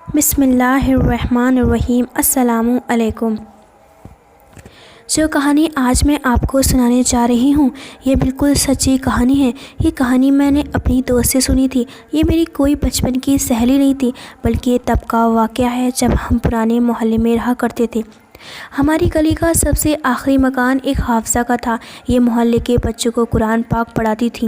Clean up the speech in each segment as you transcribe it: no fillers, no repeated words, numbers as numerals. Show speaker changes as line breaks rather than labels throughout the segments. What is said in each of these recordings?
بسم اللہ الرحمن الرحیم۔ السلام علیکم۔ جو کہانی آج میں آپ کو سنانے جا رہی ہوں یہ بالکل سچی کہانی ہے۔ یہ کہانی میں نے اپنی دوست سے سنی تھی۔ یہ میری کوئی بچپن کی سہیلی نہیں تھی بلکہ یہ تب کا واقعہ ہے جب ہم پرانے محلے میں رہا کرتے تھے۔ ہماری گلی کا سب سے آخری مکان ایک حافظہ کا تھا۔ یہ محلے کے بچوں کو قرآن پاک پڑھاتی تھی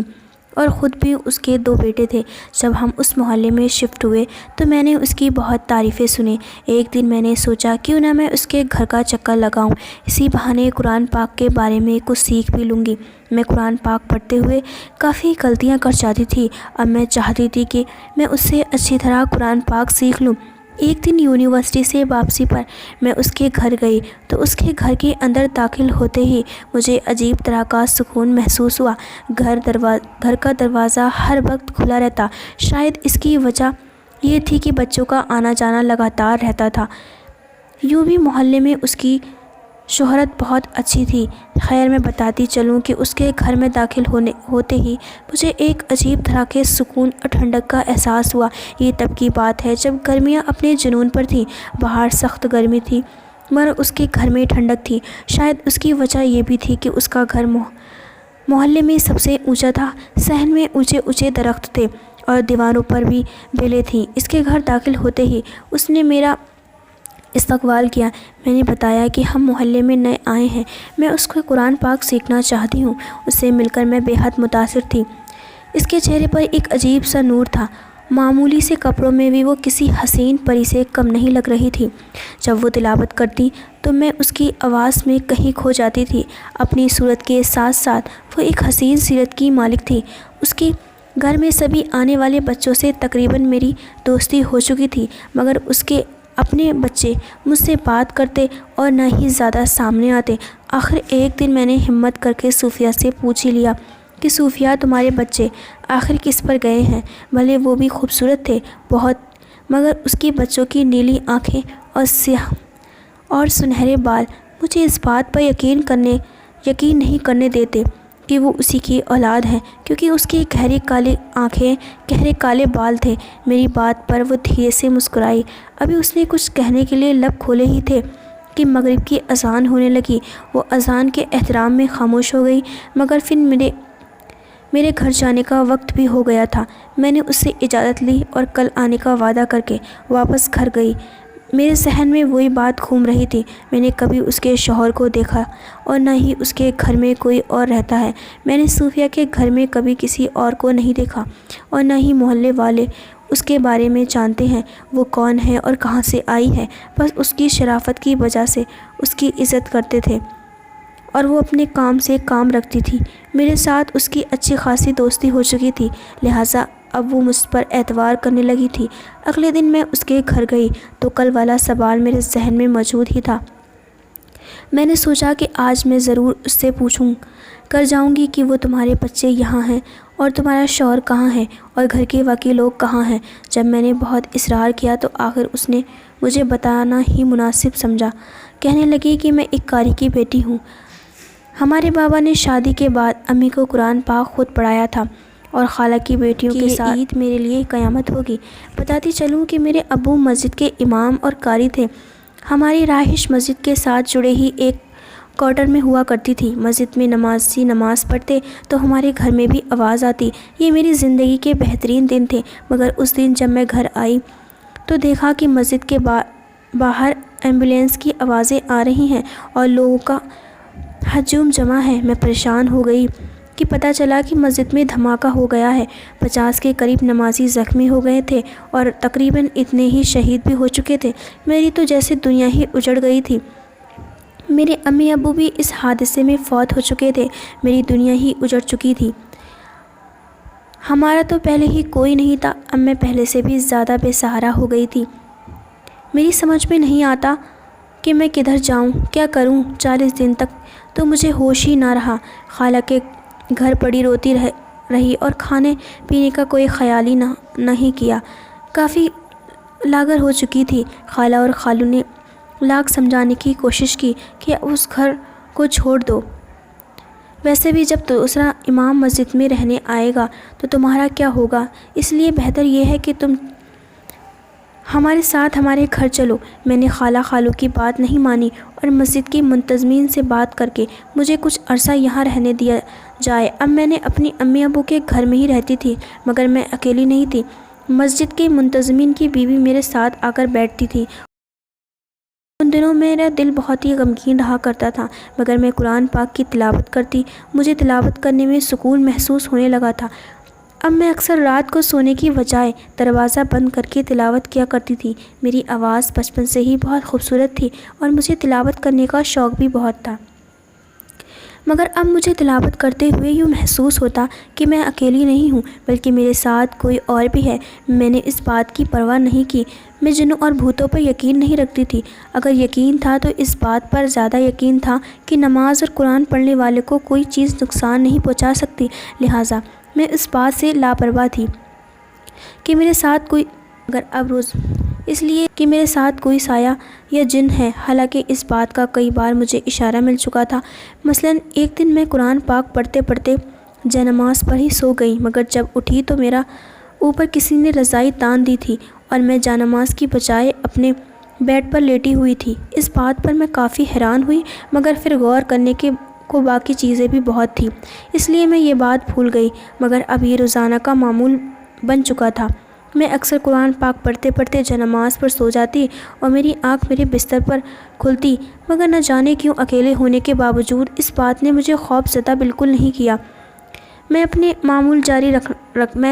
اور خود بھی اس کے 2 بیٹے تھے۔ جب ہم اس محلے میں شفٹ ہوئے تو میں نے اس کی بہت تعریفیں سنیں۔ ایک دن میں نے سوچا کیوں نہ میں اس کے گھر کا چکر لگاؤں، اسی بہانے قرآن پاک کے بارے میں کچھ سیکھ بھی لوں گی۔ میں قرآن پاک پڑھتے ہوئے کافی غلطیاں کر جاتی تھی۔ اب میں چاہتی تھی کہ میں اس سے اچھی طرح قرآن پاک سیکھ لوں۔ ایک دن یونیورسٹی سے واپسی پر میں اس کے گھر گئی تو اس کے گھر کے اندر داخل ہوتے ہی مجھے عجیب طرح کا سکون محسوس ہوا۔ گھر کا دروازہ ہر وقت کھلا رہتا۔ شاید اس کی وجہ یہ تھی کہ بچوں کا آنا جانا لگاتار رہتا تھا۔ یوں بھی محلے میں اس کی شہرت بہت اچھی تھی۔ خیر میں بتاتی چلوں کہ اس کے گھر میں داخل ہوتے ہی مجھے ایک عجیب طرح کے سکون اور ٹھنڈک کا احساس ہوا۔ یہ تب کی بات ہے جب گرمیاں اپنے جنون پر تھیں۔ باہر سخت گرمی تھی مگر اس کے گھر میں ٹھنڈک تھی۔ شاید اس کی وجہ یہ بھی تھی کہ اس کا گھر محلے میں سب سے اونچا تھا۔ صحن میں اونچے اونچے درخت تھے اور دیواروں پر بھی بیلیں تھیں۔ اس کے گھر داخل ہوتے ہی اس نے میرا استقبال کیا۔ میں نے بتایا کہ ہم محلے میں نئے آئے ہیں، میں اس کو قرآن پاک سیکھنا چاہتی ہوں۔ اس سے مل کر میں بے حد متاثر تھی۔ اس کے چہرے پر ایک عجیب سا نور تھا۔ معمولی سے کپڑوں میں بھی وہ کسی حسین پری سے کم نہیں لگ رہی تھی۔ جب وہ تلاوت کرتی تو میں اس کی آواز میں کہیں کھو جاتی تھی۔ اپنی صورت کے ساتھ ساتھ وہ ایک حسین سیرت کی مالک تھی۔ اس کے گھر میں سبھی آنے والے بچوں سے تقریباً میری دوستی ہو چکی تھی مگر اس کے اپنے بچے مجھ سے بات کرتے اور نہ ہی زیادہ سامنے آتے۔ آخر ایک دن میں نے ہمت کر کے صوفیہ سے پوچھ ہی لیا کہ صوفیہ تمہارے بچے آخر کس پر گئے ہیں؟ بھلے وہ بھی خوبصورت تھے بہت مگر اس کی بچوں کی نیلی آنکھیں اور سیاہ اور سنہرے بال مجھے اس بات پر یقین نہیں کرنے دیتے کہ وہ اسی کی اولاد ہیں، کیونکہ اس کی گہری کالی آنکھیں گہرے کالے بال تھے۔ میری بات پر وہ دھیرے سے مسکرائی۔ ابھی اس نے کچھ کہنے کے لیے لب کھولے ہی تھے کہ مغرب کی اذان ہونے لگی۔ وہ اذان کے احترام میں خاموش ہو گئی مگر پھر میرے گھر جانے کا وقت بھی ہو گیا تھا۔ میں نے اس سے اجازت لی اور کل آنے کا وعدہ کر کے واپس گھر گئی۔ میرے ذہن میں وہی بات گھوم رہی تھی۔ میں نے کبھی اس کے شوہر کو دیکھا اور نہ ہی اس کے گھر میں کوئی اور رہتا ہے۔ میں نے صوفیہ کے گھر میں کبھی کسی اور کو نہیں دیکھا اور نہ ہی محلے والے اس کے بارے میں جانتے ہیں وہ کون ہے اور کہاں سے آئی ہے۔ بس اس کی شرافت کی وجہ سے اس کی عزت کرتے تھے اور وہ اپنے کام سے کام رکھتی تھی۔ میرے ساتھ اس کی اچھی خاصی دوستی ہو چکی تھی، لہٰذا اب وہ مجھ پر اعتبار کرنے لگی تھی۔ اگلے دن میں اس کے گھر گئی تو کل والا سوال میرے ذہن میں موجود ہی تھا۔ میں نے سوچا کہ آج میں ضرور اس سے پوچھوں کر جاؤں گی کہ وہ تمہارے بچے یہاں ہیں اور تمہارا شوہر کہاں ہے اور گھر کے باقی لوگ کہاں ہیں۔ جب میں نے بہت اصرار کیا تو آخر اس نے مجھے بتانا ہی مناسب سمجھا۔ کہنے لگی کہ میں ایک قاری کی بیٹی ہوں۔ ہمارے بابا نے شادی کے بعد امی کو قرآن پاک خود پڑھایا تھا اور خالہ کی بیٹیوں کے ساتھ عید میرے لیے قیامت ہوگی۔ بتاتی چلوں کہ میرے ابو مسجد کے امام اور قاری تھے۔ ہماری رہائش مسجد کے ساتھ جڑے ہی ایک کوارٹر میں ہوا کرتی تھی۔ مسجد میں نمازی نماز پڑھتے تو ہمارے گھر میں بھی آواز آتی۔ یہ میری زندگی کے بہترین دن تھے مگر اس دن جب میں گھر آئی تو دیکھا کہ مسجد کے باہر ایمبولینس کی آوازیں آ رہی ہیں اور لوگوں کا ہجوم جمع ہے۔ میں پریشان ہو گئی کہ پتہ چلا کہ مسجد میں دھماکہ ہو گیا ہے۔ 50 کے قریب نمازی زخمی ہو گئے تھے اور تقریباً اتنے ہی شہید بھی ہو چکے تھے۔ میری تو جیسے دنیا ہی اجڑ گئی تھی۔ میرے امی ابو بھی اس حادثے میں فوت ہو چکے تھے۔ میری دنیا ہی اجڑ چکی تھی۔ ہمارا تو پہلے ہی کوئی نہیں تھا۔ اب میں پہلے سے بھی زیادہ بے سہارا ہو گئی تھی۔ میری سمجھ میں نہیں آتا کہ میں کدھر جاؤں، کیا کروں۔ 40 دن تک تو مجھے ہوش ہی نہ رہا۔ خالہ کے گھر پڑی روتی رہی اور کھانے پینے کا کوئی خیال ہی نہیں کیا۔ کافی لاغر ہو چکی تھی۔ خالہ اور خالو نے لاکھ سمجھانے کی کوشش کی کہ اس گھر کو چھوڑ دو، ویسے بھی جب دوسرا امام مسجد میں رہنے آئے گا تو تمہارا کیا ہوگا، اس لیے بہتر یہ ہے کہ تم ہمارے ساتھ ہمارے گھر چلو۔ میں نے خالہ خالوں کی بات نہیں مانی اور مسجد کی منتظمین سے بات کر کے مجھے کچھ عرصہ یہاں رہنے دیا جائے۔ اب میں نے اپنی امی ابو کے گھر میں ہی رہتی تھی، مگر میں اکیلی نہیں تھی۔ مسجد کے منتظمین کی بیوی میرے ساتھ آ کر بیٹھتی تھی۔ ان دنوں میرا دل بہت ہی غمگین رہا کرتا تھا، مگر میں قرآن پاک کی تلاوت کرتی۔ مجھے تلاوت کرنے میں سکون محسوس ہونے لگا تھا۔ اب میں اکثر رات کو سونے کی بجائے دروازہ بند کر کے تلاوت کیا کرتی تھی۔ میری آواز بچپن سے ہی بہت خوبصورت تھی اور مجھے تلاوت کرنے کا شوق بھی بہت تھا، مگر اب مجھے تلاوت کرتے ہوئے یوں محسوس ہوتا کہ میں اکیلی نہیں ہوں، بلکہ میرے ساتھ کوئی اور بھی ہے۔ میں نے اس بات کی پرواہ نہیں کی۔ میں جنوں اور بھوتوں پر یقین نہیں رکھتی تھی۔ اگر یقین تھا تو اس بات پر زیادہ یقین تھا کہ نماز اور قرآن پڑھنے والے کو کوئی چیز نقصان نہیں پہنچا سکتی، لہٰذا میں اس بات سے لاپرواہ تھی کہ میرے ساتھ کوئی اس لیے کہ میرے ساتھ کوئی سایہ یا جن ہے، حالانکہ اس بات کا کئی بار مجھے اشارہ مل چکا تھا۔ مثلاً ایک دن میں قرآن پاک پڑھتے پڑھتے جا نماز پر ہی سو گئی، مگر جب اٹھی تو میرا اوپر کسی نے رضائی تان دی تھی اور میں جا نماز کی بجائے اپنے بیڈ پر لیٹی ہوئی تھی۔ اس بات پر میں کافی حیران ہوئی، مگر پھر غور کرنے کو باقی چیزیں بھی بہت تھیں، اس لیے میں یہ بات بھول گئی، مگر اب یہ روزانہ کا معمول بن چکا تھا۔ میں اکثر قرآن پاک پڑھتے پڑھتے جا نماز پر سو جاتی اور میری آنکھ میرے بستر پر کھلتی، مگر نہ جانے کیوں اکیلے ہونے کے باوجود اس بات نے مجھے خوف زدہ بالکل نہیں کیا۔ میں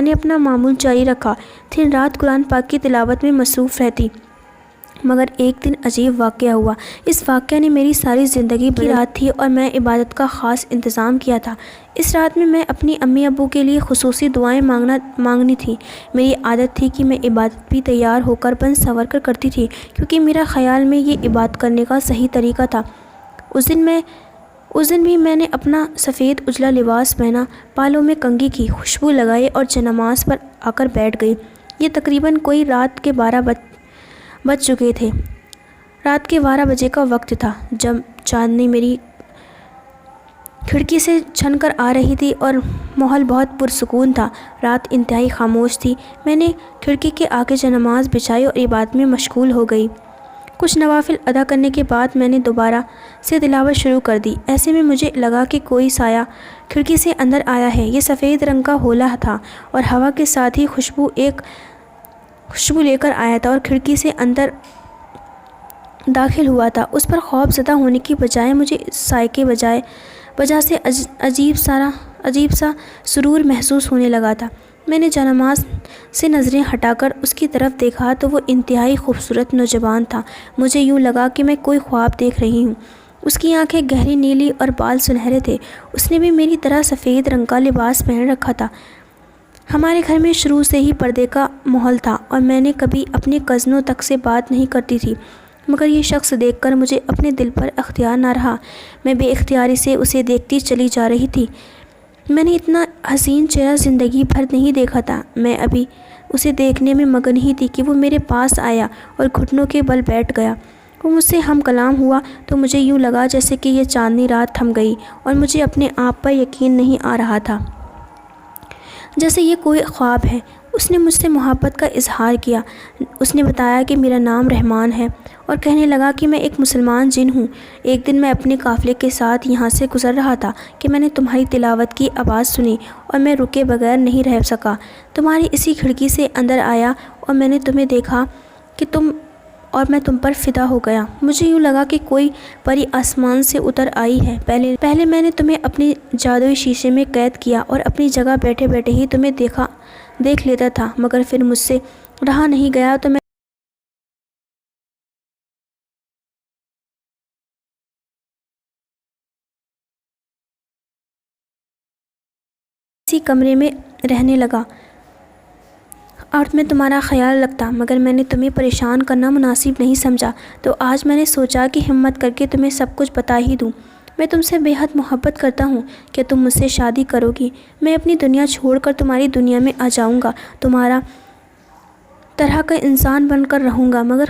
نے اپنا معمول جاری رکھا، دن رات قرآن پاک کی تلاوت میں مصروف رہتی۔ مگر ایک دن عجیب واقعہ ہوا۔ اس واقعہ نے میری ساری زندگی کی رات تھی اور میں عبادت کا خاص انتظام کیا تھا۔ اس رات میں اپنی امی ابو کے لیے خصوصی دعائیں مانگنی تھی۔ میری عادت تھی کہ میں عبادت بھی تیار ہو کر بن سنور کر کرتی تھی، کیونکہ میرا خیال میں یہ عبادت کرنے کا صحیح طریقہ تھا۔ اس دن بھی میں نے اپنا سفید اجلا لباس پہنا، بالوں میں کنگھی کی، خوشبو لگائی اور جا نماز پر آ کر بیٹھ گئی۔ یہ تقریباً کوئی رات کے 12 بج چکے تھے۔ رات کے 12 بجے کا وقت تھا جب چاندنی میری کھڑکی سے چھن کر آ رہی تھی اور ماحول بہت پرسکون تھا۔ رات انتہائی خاموش تھی۔ میں نے کھڑکی کے آگے جا نماز بچھائی اور عبادت میں مشغول ہو گئی۔ کچھ نوافل ادا کرنے کے بعد میں نے دوبارہ سے تلاوت شروع کر دی۔ ایسے میں مجھے لگا کہ کوئی سایہ کھڑکی سے اندر آیا ہے۔ یہ سفید رنگ کا ہولا تھا اور ہوا کے ساتھ ہی خوشبو لے کر آیا تھا اور کھڑکی سے اندر داخل ہوا تھا۔ اس پر خوف زدہ ہونے کی بجائے مجھے اس سائے کی وجہ سے عجیب سا سرور محسوس ہونے لگا تھا۔ میں نے جا نماز سے نظریں ہٹا کر اس کی طرف دیکھا تو وہ انتہائی خوبصورت نوجوان تھا۔ مجھے یوں لگا کہ میں کوئی خواب دیکھ رہی ہوں۔ اس کی آنکھیں گہری نیلی اور بال سنہرے تھے۔ اس نے بھی میری طرح سفید رنگ کا لباس پہن رکھا تھا۔ ہمارے گھر میں شروع سے ہی پردے کا ماحول تھا اور میں نے کبھی اپنے کزنوں تک سے بات نہیں کرتی تھی، مگر یہ شخص دیکھ کر مجھے اپنے دل پر اختیار نہ رہا۔ میں بے اختیاری سے اسے دیکھتی چلی جا رہی تھی۔ میں نے اتنا حسین چہرہ زندگی بھر نہیں دیکھا تھا۔ میں ابھی اسے دیکھنے میں مگن ہی تھی کہ وہ میرے پاس آیا اور گھٹنوں کے بل بیٹھ گیا۔ وہ مجھ سے ہم کلام ہوا تو مجھے یوں لگا جیسے کہ یہ چاندنی رات تھم گئی اور مجھے اپنے آپ پر یقین نہیں آ رہا تھا، جیسے یہ کوئی خواب ہے۔ اس نے مجھ سے محبت کا اظہار کیا۔ اس نے بتایا کہ میرا نام رحمان ہے اور کہنے لگا کہ میں ایک مسلمان جن ہوں۔ ایک دن میں اپنے قافلے کے ساتھ یہاں سے گزر رہا تھا کہ میں نے تمہاری تلاوت کی آواز سنی اور میں رکے بغیر نہیں رہ سکا۔ تمہاری اسی کھڑکی سے اندر آیا اور میں نے تمہیں دیکھا کہ میں تم پر فدا ہو گیا۔ مجھے یوں لگا کہ کوئی پری آسمان سے اتر آئی ہے۔ پہلے میں نے تمہیں اپنی جادوئی شیشے میں قید کیا اور اپنی جگہ بیٹھے بیٹھے ہی تمہیں دیکھ لیتا تھا، مگر پھر مجھ سے رہا نہیں گیا تو میں اسی کمرے میں رہنے لگا اور میں تمہارا خیال رکھتا، مگر میں نے تمہیں پریشان کرنا مناسب نہیں سمجھا، تو آج میں نے سوچا کہ ہمت کر کے تمہیں سب کچھ بتا ہی دوں۔ میں تم سے بے حد محبت کرتا ہوں۔ کہ تم مجھ سے شادی کرو گی؟ میں اپنی دنیا چھوڑ کر تمہاری دنیا میں آ جاؤں گا، تمہارا طرح کا انسان بن کر رہوں گا، مگر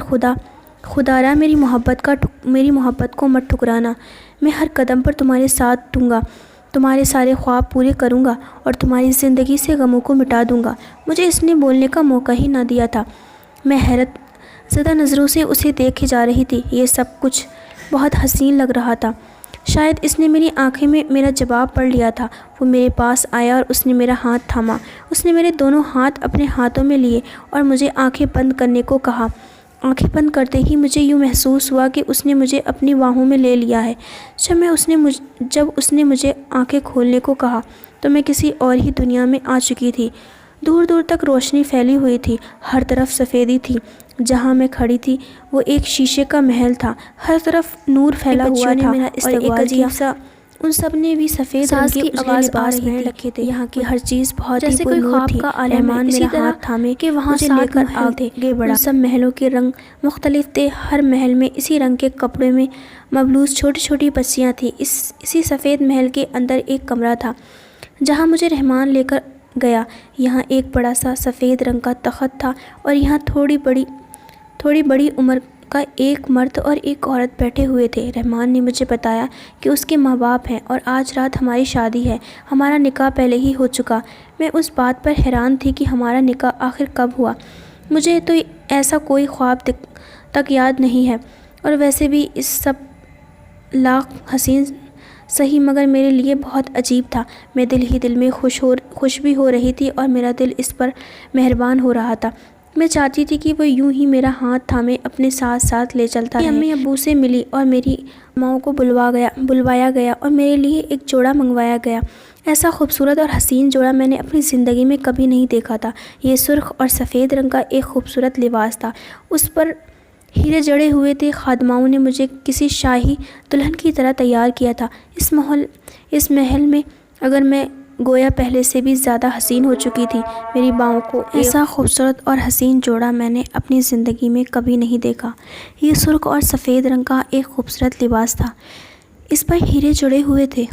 خدا را میری محبت کو مت ٹھکرانا۔ میں ہر قدم پر تمہارے ساتھ دوں گا، تمہارے سارے خواب پورے کروں گا اور تمہاری زندگی سے غموں کو مٹا دوں گا۔ مجھے اس نے بولنے کا موقع ہی نہ دیا تھا۔ میں زدہ نظروں سے اسے دیکھے جا رہی تھی۔ یہ سب کچھ بہت حسین لگ رہا تھا۔ شاید اس نے میری آنکھیں میں میرا جواب پڑھ لیا تھا۔ وہ میرے پاس آیا اور اس نے میرا ہاتھ تھاما۔ اس نے میرے دونوں ہاتھ اپنے ہاتھوں میں لیے اور مجھے آنکھیں بند کرنے کو کہا۔ آنکھیں بند کرتے ہی مجھے یوں محسوس ہوا کہ اس نے مجھے اپنی باہوں میں لے لیا ہے۔ جب اس نے مجھے آنکھیں کھولنے کو کہا تو میں کسی اور ہی دنیا میں آ چکی تھی۔ دور دور تک روشنی پھیلی ہوئی تھی، ہر طرف سفیدی تھی۔ جہاں میں کھڑی تھی وہ ایک شیشے کا محل تھا، ہر طرف نور پھیلا ہوا تھا اور ایک عجیب سا ان سب نے بھی سفید رنگ کی آواز آواز پہن رکھے تھے۔ یہاں کی ہر چیز بہت ہی پر نور تھی۔ رحمان میرا ہاتھ تھامے کہ وہاں لے کر آگے بڑھا۔ سب محلوں کے رنگ مختلف تھے۔ ہر محل میں اسی رنگ کے کپڑے میں ملبوس چھوٹی چھوٹی بچیاں تھیں۔ اسی سفید محل کے اندر ایک کمرہ تھا جہاں مجھے رحمان لے کر گیا۔ یہاں ایک بڑا سا سفید رنگ کا تخت تھا اور یہاں تھوڑی بڑی عمر کا ایک مرد اور ایک عورت بیٹھے ہوئے تھے۔ رحمان نے مجھے بتایا کہ اس کے ماں باپ ہیں اور آج رات ہماری شادی ہے۔ ہمارا نکاح پہلے ہی ہو چکا۔ میں اس بات پر حیران تھی کہ ہمارا نکاح آخر کب ہوا۔ مجھے تو ایسا کوئی خواب تک یاد نہیں ہے، اور ویسے بھی اس سب لاکھ حسین صحیح مگر میرے لیے بہت عجیب تھا۔ میں دل ہی دل میں خوش بھی ہو رہی تھی اور میرا دل اس پر مہربان ہو رہا تھا۔ میں چاہتی تھی کہ وہ یوں ہی میرا ہاتھ تھامے اپنے ساتھ لے چلتا رہے۔ امی ابو سے ملی اور میری ماؤں کو بلوایا گیا اور میرے لیے ایک جوڑا منگوایا گیا۔ ایسا خوبصورت اور حسین جوڑا میں نے اپنی زندگی میں کبھی نہیں دیکھا تھا۔ یہ سرخ اور سفید رنگ کا ایک خوبصورت لباس تھا، اس پر ہیرے جڑے ہوئے تھے۔ خادماؤں نے مجھے کسی شاہی دلہن کی طرح تیار کیا تھا۔ اس محل میں اگر میں گویا پہلے سے بھی زیادہ حسین ہو چکی تھی۔ میری باؤں کو ایسا خوبصورت اور حسین جوڑا میں نے اپنی زندگی میں کبھی نہیں دیکھا۔ یہ سرخ اور سفید رنگ کا ایک خوبصورت لباس تھا، اس پر ہیرے جڑے ہوئے تھے۔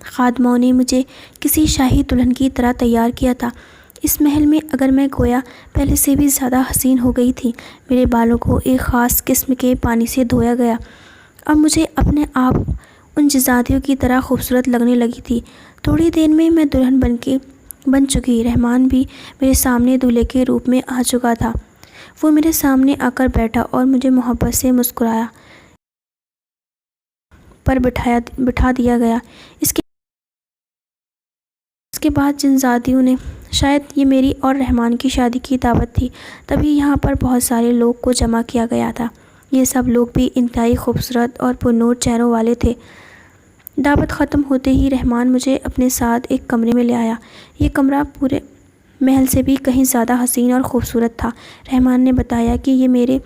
خادماؤں نے مجھے کسی شاہی دلہن کی طرح تیار کیا تھا۔ اس محل میں اگر میں گویا پہلے سے بھی زیادہ حسین ہو گئی تھی۔ میرے بالوں کو ایک خاص قسم کے پانی سے دھویا گیا۔ اب مجھے اپنے آپ ان جزادیوں کی طرح خوبصورت لگنے لگی تھی۔ تھوڑی دیر میں میں دلہن بن چکی۔ رحمان بھی میرے سامنے دولہے کے روپ میں آ چکا تھا۔ وہ میرے سامنے آ کر بیٹھا اور مجھے محبت سے مسکرایا پر بٹھا دیا گیا۔ اس کے بعد جن زادیوں نے، شاید یہ میری اور رحمان کی شادی کی دعوت تھی، تبھی یہاں پر بہت سارے لوگ کو جمع کیا گیا تھا۔ یہ سب لوگ بھی انتہائی خوبصورت اور پرنور چہروں والے تھے۔ دعوت ختم ہوتے ہی رحمان مجھے اپنے ساتھ ایک کمرے میں لے آیا۔ یہ کمرہ پورے محل سے بھی کہیں زیادہ حسین اور خوبصورت تھا۔ رحمان نے بتایا کہ یہ میرے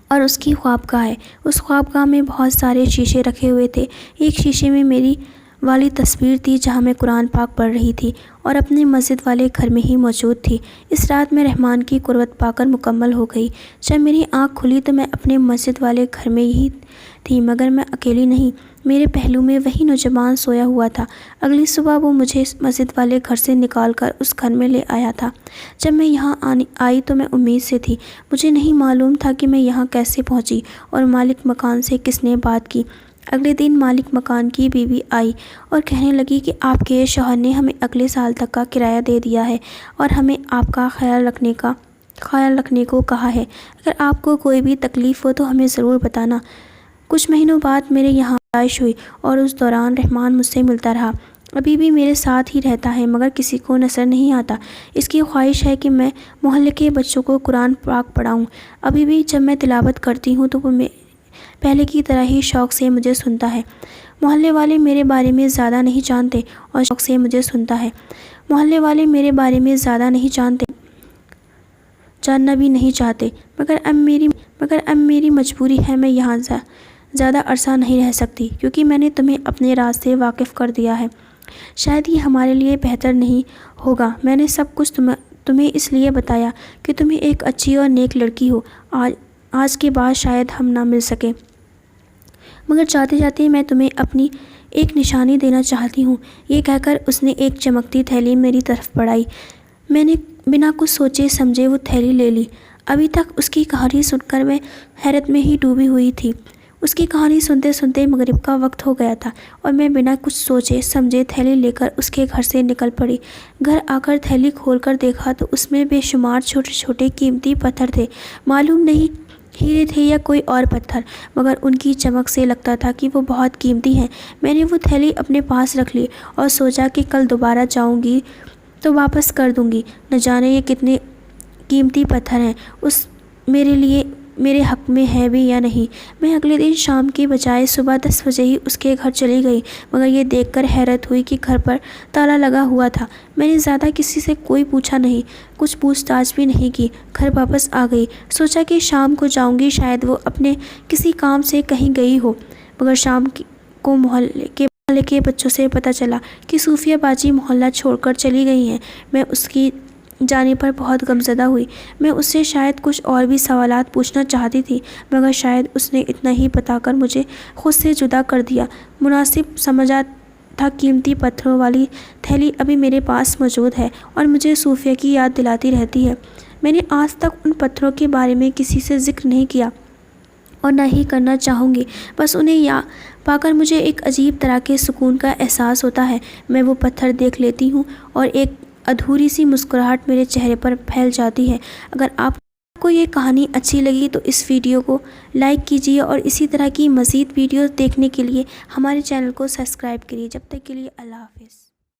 اور اس کی خوابگاہ ہے۔ اس خوابگاہ میں بہت سارے شیشے رکھے ہوئے تھے۔ ایک شیشے میں میری والی تصویر تھی جہاں میں قرآن پاک پڑھ رہی تھی اور اپنے مسجد والے گھر میں ہی موجود تھی۔ اس رات میں رحمان کی قربت پا کر مکمل ہو گئی۔ جب میری آنکھ کھلی تو میں اپنے مسجد والے گھر میں ہی تھی، مگر میں اکیلی نہیں۔ میرے پہلو میں وہی نوجوان سویا ہوا تھا۔ اگلی صبح وہ مجھے مسجد والے گھر سے نکال کر اس گھر میں لے آیا تھا۔ جب میں یہاں آئی تو میں امید سے تھی۔ مجھے نہیں معلوم تھا کہ میں یہاں کیسے پہنچی اور مالک مکان سے کس نے بات کی۔ اگلے دن مالک مکان کی بیوی آئی اور کہنے لگی کہ آپ کے شوہر نے ہمیں اگلے سال تک کا کرایہ دے دیا ہے اور ہمیں آپ کا خیال رکھنے کو کہا ہے۔ اگر آپ کو کوئی بھی تکلیف ہو تو ہمیں ضرور بتانا۔ کچھ مہینوں بعد میرے یہاں پیدائش ہوئی اور اس دوران رحمان مجھ سے ملتا رہا۔ ابھی بھی میرے ساتھ ہی رہتا ہے مگر کسی کو نظر نہیں آتا۔ اس کی خواہش ہے کہ میں محلے کے بچوں کو قرآن پاک پڑھاؤں۔ ابھی بھی جب میں تلاوت کرتی ہوں تو وہ پہلے کی طرح ہی شوق سے مجھے سنتا ہے۔ محلے والے میرے بارے میں زیادہ نہیں جانتے اور شوق سے مجھے سنتا ہے۔ محلے والے میرے بارے میں زیادہ نہیں جانتے، جاننا بھی نہیں چاہتے، مگر اب میری مجبوری ہے۔ میں یہاں زیادہ عرصہ نہیں رہ سکتی کیونکہ میں نے تمہیں اپنے راز سے واقف کر دیا ہے۔ شاید یہ ہمارے لیے بہتر نہیں ہوگا۔ میں نے سب کچھ تمہیں اس لیے بتایا کہ تم ایک اچھی اور نیک لڑکی ہو۔ آج کے بعد شاید ہم نہ مل سکیں، مگر جاتے جاتے میں تمہیں اپنی ایک نشانی دینا چاہتی ہوں۔ یہ کہہ کر اس نے ایک چمکتی تھیلی میری طرف بڑھائی۔ میں نے بنا کچھ سوچے سمجھے وہ تھیلی لے لی۔ ابھی تک اس کی کہانی سن کر میں حیرت میں ہی ڈوبی ہوئی تھی۔ اس کی کہانی سنتے سنتے مغرب کا وقت ہو گیا تھا اور میں بنا کچھ سوچے سمجھے تھیلی لے کر اس کے گھر سے نکل پڑی۔ گھر آ کر تھیلی کھول کر دیکھا تو اس میں بے شمار چھوٹے چھوٹے قیمتی پتھر تھے۔ معلوم نہیں ہیرے تھے یا کوئی اور پتھر، مگر ان کی چمک سے لگتا تھا کہ وہ بہت قیمتی ہیں۔ میں نے وہ تھیلی اپنے پاس رکھ لی اور سوچا کہ کل دوبارہ جاؤں گی تو واپس کر دوں گی۔ نہ جانے یہ کتنے قیمتی پتھر ہیں، میرے لیے میرے حق میں ہے بھی یا نہیں۔ میں اگلے دن شام کی بجائے صبح 10 بجے ہی اس کے گھر چلی گئی، مگر یہ دیکھ کر حیرت ہوئی کہ گھر پر تالا لگا ہوا تھا۔ میں نے زیادہ کسی سے کوئی پوچھا نہیں، کچھ پوچھ تاچھ بھی نہیں کی، گھر واپس آ گئی۔ سوچا کہ شام کو جاؤں گی، شاید وہ اپنے کسی کام سے کہیں گئی ہو، مگر شام کو محلے کے بچوں سے پتہ چلا کہ صوفیہ باجی محلہ چھوڑ کر چلی گئی ہیں۔ میں اس کی جانے پر بہت غمزدہ ہوئی۔ میں اس سے شاید کچھ اور بھی سوالات پوچھنا چاہتی تھی، مگر شاید اس نے اتنا ہی بتا کر مجھے خود سے جدا کر دیا۔ مناسب سمجھا تھا۔ قیمتی پتھروں والی تھیلی ابھی میرے پاس موجود ہے اور مجھے صوفیہ کی یاد دلاتی رہتی ہے۔ میں نے آج تک ان پتھروں کے بارے میں کسی سے ذکر نہیں کیا اور نہ ہی کرنا چاہوں گی، بس انہیں پا کر مجھے ایک عجیب طرح کے سکون کا احساس ہوتا ہے۔ میں وہ پتھر دیکھ لیتی ہوں اور ایک ادھوری سی مسکراہٹ میرے چہرے پر پھیل جاتی ہے۔ اگر آپ کو یہ کہانی اچھی لگی تو اس ویڈیو کو لائک کیجیے اور اسی طرح کی مزید ویڈیوز دیکھنے کے لیے ہمارے چینل کو سبسکرائب کریے۔ جب تک کے لیے اللہ حافظ۔